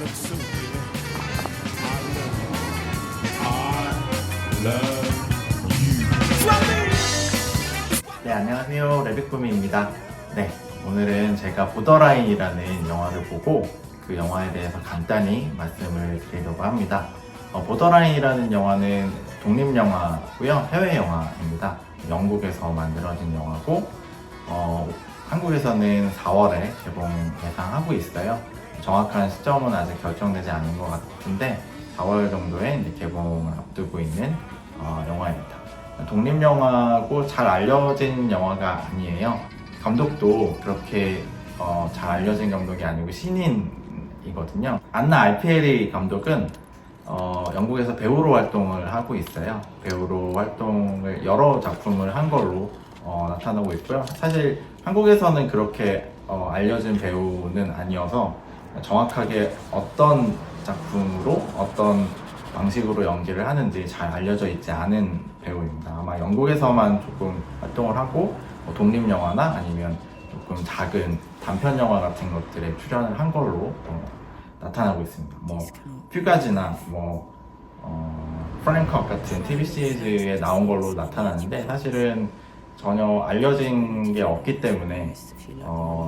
so good. I love you. 네, 안녕하세요. 레빗꾸미입니다. 네, 오늘은 제가 보더라인이라는 영화를 보고 그 영화에 대해서 간단히 말씀을 드리려고 합니다. 보더라인이라는 영화는 독립영화고요. 해외 영화입니다. 영국에서 만들어진 영화고 한국에서는 4월에 개봉 예상하고 있어요. 정확한 시점은 아직 결정되지 않은 것 같은데 4월 정도에 이제 개봉을 앞두고 있는 영화입니다. 독립영화고 잘 알려진 영화가 아니에요. 감독도 그렇게 잘 알려진 감독이 아니고 신인이거든요. 안나 알피에리 감독은 영국에서 배우로 활동을 하고 있어요. 배우로 활동을 여러 작품을 한 걸로 나타나고 있고요. 사실 한국에서는 그렇게 알려진 배우는 아니어서 정확하게 어떤 작품으로 어떤 방식으로 연기를 하는지 잘 알려져 있지 않은 배우입니다. 아마 영국에서만 조금 활동을 하고 독립영화나 아니면 조금 작은 단편영화 같은 것들에 출연을 한 걸로 나타나고 있습니다. 퓨가지나 프랭크업 같은 TV 시리즈에 나온 걸로 나타나는데 사실은 전혀 알려진 게 없기 때문에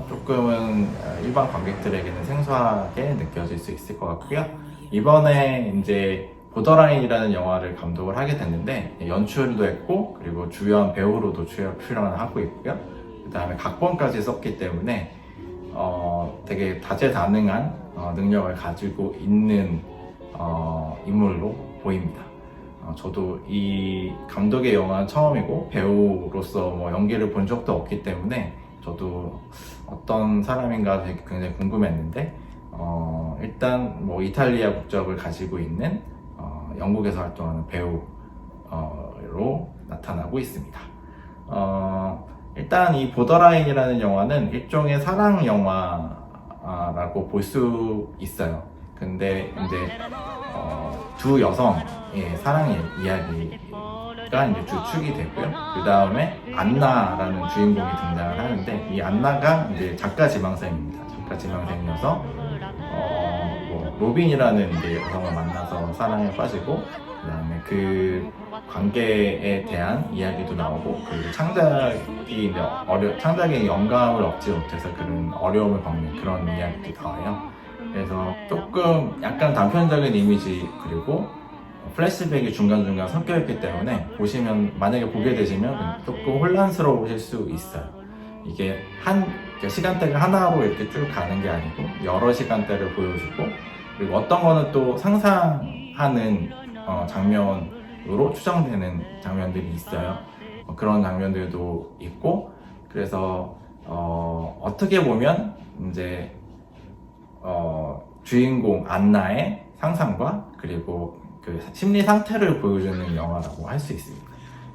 조금은 일반 관객들에게는 생소하게 느껴질 수 있을 것 같고요. 이번에 이제 보더라인이라는 영화를 감독을 하게 됐는데 연출도 했고 그리고 주연 배우로도 출연을 하고 있고요. 그 다음에 각본까지 썼기 때문에 되게 다재다능한 능력을 가지고 있는 인물로 보입니다. 저도 이 감독의 영화는 처음이고 배우로서 연기를 본 적도 없기 때문에 저도 어떤 사람인가 되게 굉장히 궁금했는데 일단 이탈리아 국적을 가지고 있는 영국에서 활동하는 배우로 나타나고 있습니다. 일단 이 보더라인이라는 영화는 일종의 사랑 영화라고 볼 수 있어요. 근데 이제 두 여성의 사랑의 이야기가 이제 주축이 되고요. 그 다음에 안나라는 주인공이 등장을 하는데 이 안나가 이제 작가 지망생입니다. 작가 지망생이어서 로빈이라는 이제 여성을 만나서 사랑에 빠지고 그 다음에 그 관계에 대한 이야기도 나오고 그 창작이 이제 창작의 영감을 얻지 못해서 그런 어려움을 겪는 그런 이야기도 나와요. 그래서 조금 약간 단편적인 이미지 그리고 플래시백이 중간중간 섞여 있기 때문에 만약에 보게 되시면 조금 혼란스러우실 수 있어요. 이게 시간대가 하나로 이렇게 쭉 가는 게 아니고 여러 시간대를 보여주고 그리고 어떤 거는 또 상상하는 장면으로 추정되는 장면들이 있어요. 그런 장면들도 있고 그래서 어떻게 보면 이제 주인공 안나의 상상과 그리고 그 심리 상태를 보여주는 영화라고 할 수 있습니다.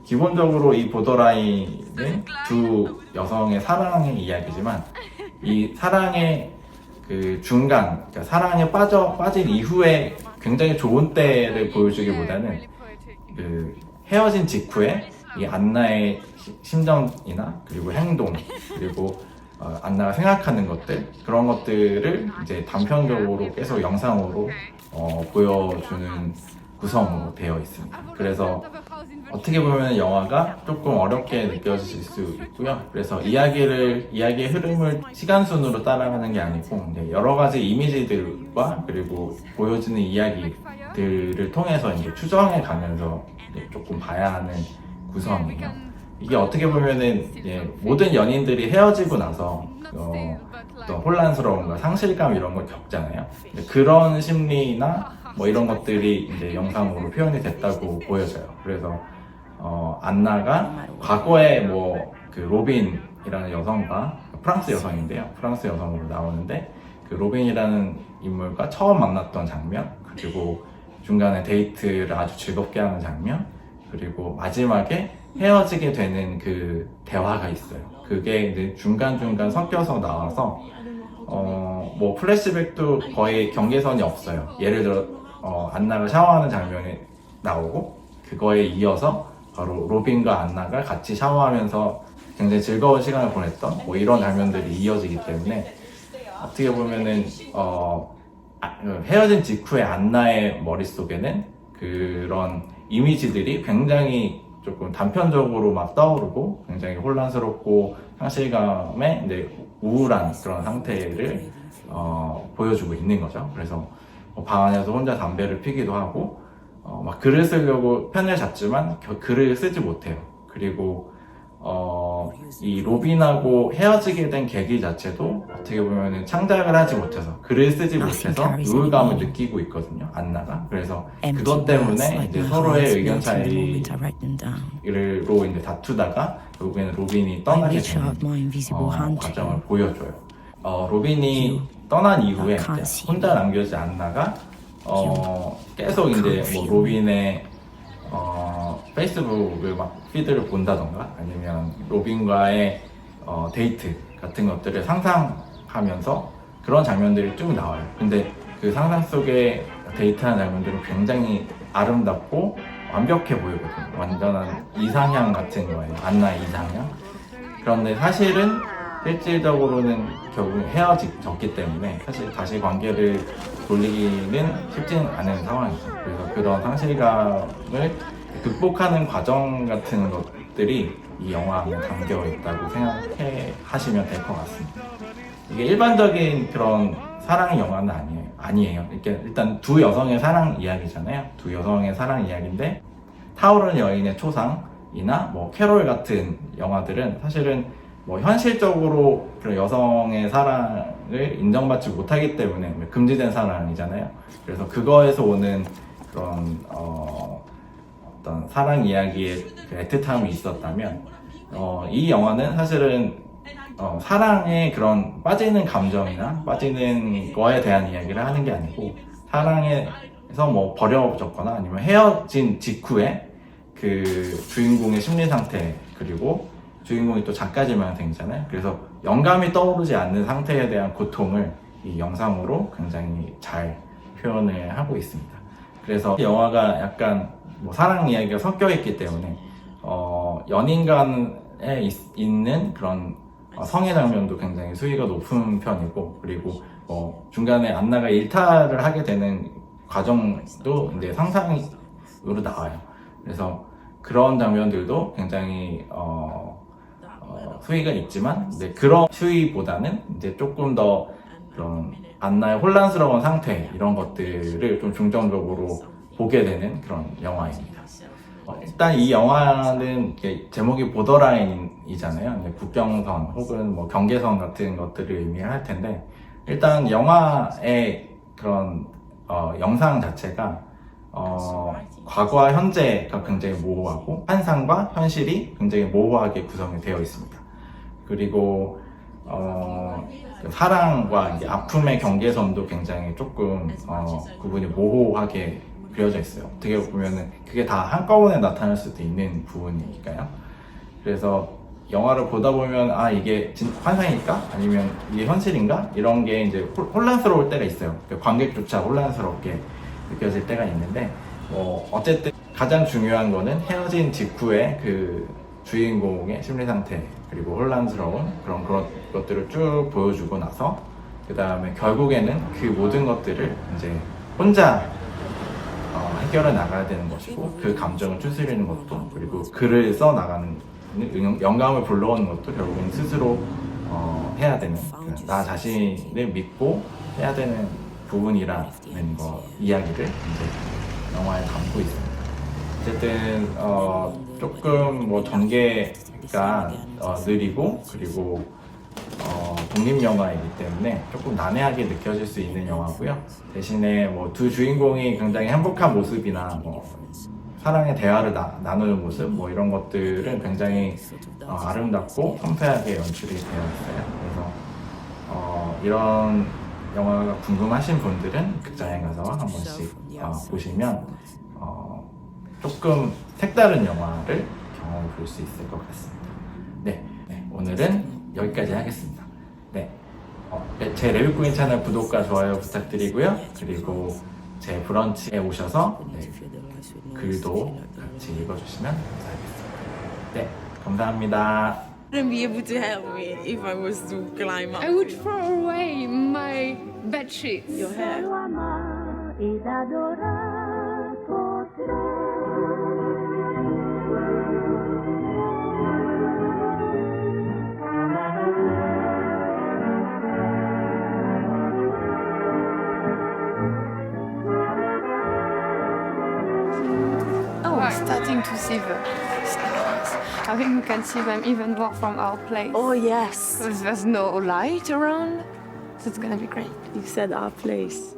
기본적으로 이 보더라인은 두 여성의 사랑의 이야기지만 이 사랑의 그 중간, 그러니까 사랑에 빠진 이후에 굉장히 좋은 때를 보여주기보다는 그 헤어진 직후에 이 안나의 심정이나 그리고 행동 그리고 안나가 생각하는 것들 그런 것들을 이제 단편적으로 계속 영상으로 보여주는 구성으로 되어 있습니다. 그래서 어떻게 보면 영화가 조금 어렵게 느껴지실 수 있고요. 그래서 이야기의 흐름을 시간순으로 따라가는 게 아니고 이제 여러 가지 이미지들과 그리고 보여지는 이야기들을 통해서 이제 추정해 가면서 이제 조금 봐야 하는 구성이에요. 이게 어떻게 보면은 이제 모든 연인들이 헤어지고 나서 어떤 혼란스러움과 상실감 이런 걸 겪잖아요. 그런 심리나 이런 것들이 이제 영상으로 표현이 됐다고 보여져요. 그래서 안나가 과거에 그 로빈이라는 여성과 프랑스 여성인데요. 프랑스 여성으로 나오는데 그 로빈이라는 인물과 처음 만났던 장면 그리고 중간에 데이트를 아주 즐겁게 하는 장면 그리고 마지막에 헤어지게 되는 그 대화가 있어요. 그게 이제 중간중간 섞여서 나와서 플래시백도 거의 경계선이 없어요. 예를 들어 안나가 샤워하는 장면이 나오고 그거에 이어서 바로 로빈과 안나가 같이 샤워하면서 굉장히 즐거운 시간을 보냈던 이런 장면들이 이어지기 때문에 어떻게 보면은 헤어진 직후에 안나의 머릿속에는 그런 이미지들이 굉장히 조금 단편적으로 막 떠오르고 굉장히 혼란스럽고 상실감에 이제 우울한 그런 상태를 보여주고 있는 거죠. 그래서 방 안에서 혼자 담배를 피기도 하고 막 글을 쓰려고 펜을 잡지만 글을 쓰지 못해요. 그리고 이 로빈하고 헤어지게 된 계기 자체도 어떻게 보면은 창작을 하지 못해서 글을 쓰지 못해서 우울감을 느끼고 있거든요, 안나가. 그래서 그것 때문에 이제 서로의 의견 차이로 이제 다투다가 결국에는 로빈이 떠나게 되는 과정을 보여줘요. 로빈이 떠난 이후에 이제 혼자 남겨진 안나가 계속 이제 뭐 로빈의 페이스북을 막 피드를 본다던가 아니면 로빈과의 데이트 같은 것들을 상상하면서 그런 장면들이 쭉 나와요. 근데 그 상상 속에 데이트하는 장면들은 굉장히 아름답고 완벽해 보이거든요. 완전한 이상향 같은 거예요. 안나의 이상향. 그런데 사실은 실질적으로는 결국 헤어졌기 때문에 사실 다시 관계를 돌리기는 쉽지는 않은 상황이죠. 그래서 그런 상실감을 극복하는 과정 같은 것들이 이 영화 안에 담겨 있다고 생각하시면 될 것 같습니다. 이게 일반적인 그런 사랑 영화는 아니에요. 이렇게 일단 두 여성의 사랑 이야기잖아요. 두 여성의 사랑 이야기인데 타오르는 여인의 초상이나 뭐 캐롤 같은 영화들은 사실은 뭐 현실적으로 그런 여성의 사랑을 인정받지 못하기 때문에 금지된 사랑이잖아요. 그래서 그거에서 오는 그런 어떤 사랑 이야기의 그 애틋함이 있었다면 이 영화는 사실은 사랑의 그런 빠지는 감정이나 빠지는 거에 대한 이야기를 하는 게 아니고 사랑에서 뭐 버려졌거나 아니면 헤어진 직후에 그 주인공의 심리 상태 그리고 주인공이 또 작가지망생이잖아요. 그래서 영감이 떠오르지 않는 상태에 대한 고통을 이 영상으로 굉장히 잘 표현을 하고 있습니다. 그래서 이 영화가 약간 뭐 사랑 이야기가 섞여 있기 때문에 연인 간에 있는 그런 성애 장면도 굉장히 수위가 높은 편이고 그리고 중간에 안나가 일탈을 하게 되는 과정도 이제 상상으로 나와요. 그래서 그런 장면들도 굉장히 수위가 있지만 이제 그런 수위보다는 이제 조금 더 그런 안나의 혼란스러운 상태 이런 것들을 좀 중점적으로 보게 되는 그런 영화입니다. 일단 이 영화는 제목이 보더라인이잖아요. 국경선 혹은 뭐 경계선 같은 것들을 의미할 텐데 일단 영화의 그런 영상 자체가 과거와 현재가 굉장히 모호하고 환상과 현실이 굉장히 모호하게 구성이 되어 있습니다. 그리고 사랑과 이제 아픔의 경계선도 굉장히 조금 구분이 모호하게 그려져 있어요. 어떻게 보면은 그게 다 한꺼번에 나타날 수도 있는 부분이니까요. 그래서 영화를 보다 보면 이게 환상일까? 아니면 이게 현실인가? 이런 게 이제 혼란스러울 때가 있어요. 관객조차 혼란스럽게 느껴질 때가 있는데 어쨌든 가장 중요한 거는 헤어진 직후에 그 주인공의 심리 상태 그리고 혼란스러운 그런 것들을 쭉 보여주고 나서 그 다음에 결국에는 그 모든 것들을 이제 혼자 해결해 나가야 되는 것이고 그 감정을 추스리는 것도 그리고 글을 써 나가는 영감을 불러오는 것도 결국엔 스스로 해야 되는 나 자신을 믿고 해야 되는 부분이라는 이야기를 이제 영화에 담고 있습니다. 어쨌든 조금 뭐 전개가 느리고 그리고 독립 영화이기 때문에 조금 난해하게 느껴질 수 있는 영화고요. 대신에 뭐 두 주인공이 굉장히 행복한 모습이나 뭐 사랑의 대화를 나누는 모습 뭐 이런 것들은 굉장히 아름답고 섬세하게 연출이 되어 있어요. 그래서 이런 영화가 궁금하신 분들은 극장에 가서 한 번씩 보시면 조금 색다른 영화를 경험해 볼 수 있을 것 같습니다. 네, 오늘은 여기까지 하겠습니다. 제 레뷰꾸인 채널 구독과 좋아요 부탁드리고요. 그리고 제 브런치에 오셔서 글도 같이 읽어주시면 감사하겠습니다. 감사합니다. wouldn't be able to help me if I was to climb up. I would throw away my bed sheets. Your hair. Oh, we're starting to see the stars. I think we can see them even more from our place. Oh yes, Because there's no light around. So it's gonna be great. you said our place.